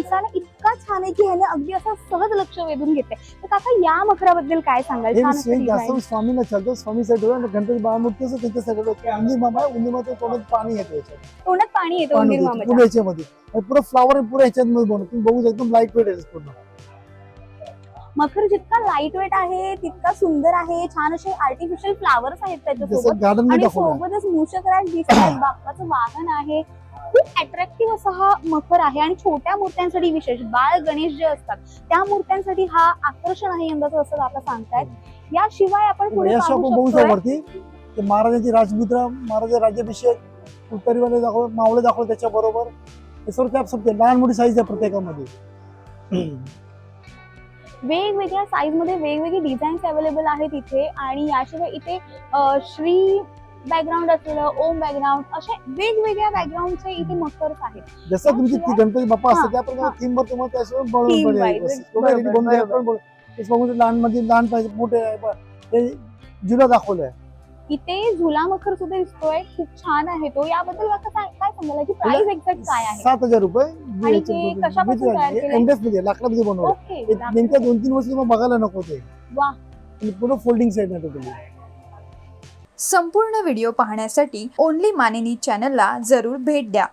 दिसायला इतका छान आहे की ह्याने अगदी असं सहज लक्ष वेधून घेते. तर काका या मखराबद्दल काय सांगाल? छान असं डिझाइन. जास्त स्वामीला चालतो. स्वामी साईड गणपती बाळामूर्ती असं त्यांच्या साईड उंदीर मामा उंदीर मामा तोंडात पाणी येतं याच्यात. तोंडात पाणी येतं उंदीर पुढे मामाच्या. याच्यामध्ये पुरं फ्लावर पुढे ह्याच्यात बनवतो. तुम्ही बघू एकदम लाईट वेट आहे पूर्ण. मखर जितका लाईट वेट आहे तितका सुंदर आहे. छान असे आर्टिफिशियल फ्लावर्स आहेत त्याच्यासोबत जसं गार्डन आणि दाखवलं सोबतच मूषकराज दिसतात. बाप्पाचं वाहन आहे. खूप अट्रॅक्टिव्ह असा हा मखर आहे आणि छोट्या मूर्त्यांसाठी विशेष बाळ गणेश जे असतात त्या मूर्त्यांसाठी हा आकर्षण आहे यंदाचं असं आता सांगतायत. याशिवाय आपण पुढे याशी पाहू आपण बघू शकतो वरती ते महाराजांची राजमुद्रा महाराजा राज्याभिषेक उत्तरीवाले दाखव मावळे दाखव त्याच्या बरोबर हे सर्व त्या सब लहान मोठी साईज आहे प्रत्येकामध्ये. वेगवेगळ्या साईज मध्ये वेगवेगळे डिझाईन्स अवेलेबल आहेत इथे. आणि याशिवाय इथे श्री बॅकग्राऊंड असलेलं ओम बॅकग्राऊंड असे वेगवेगळ्या बॅकग्राऊंडचे इथे मखर्स आहेत. जसं तुमची ती गणपती बाप्पा असतात हा, त्याप्रमाणे थीम वर तुम्हाला त्याशिवाय Theme wise, बरोबर. लहान मध्ये लहान पाहिजे मोठे हे जुला दाखवलंय. इथे झुला मखर सुद्धा दिसतोय. खूप छान आहे तो. याबद्दल आता काय सांगाल याची प्राइस एक्झॅक्ट काय आहे? 7,000 रुपये. आणि ते कशापासून तयार केलंय? एमडेस मध्ये लाकडामध्ये बनवलं. ओके. नेमक्या 2-3 वर्ष तुम्हाला बघायला नको ते. वा. पूर्ण फोल्डिंग साईड नाही तुम्ही. संपूर्ण व्हिडिओ पाहण्यासाठी ओनली मानिनी चॅनलला जरूर भेट द्या.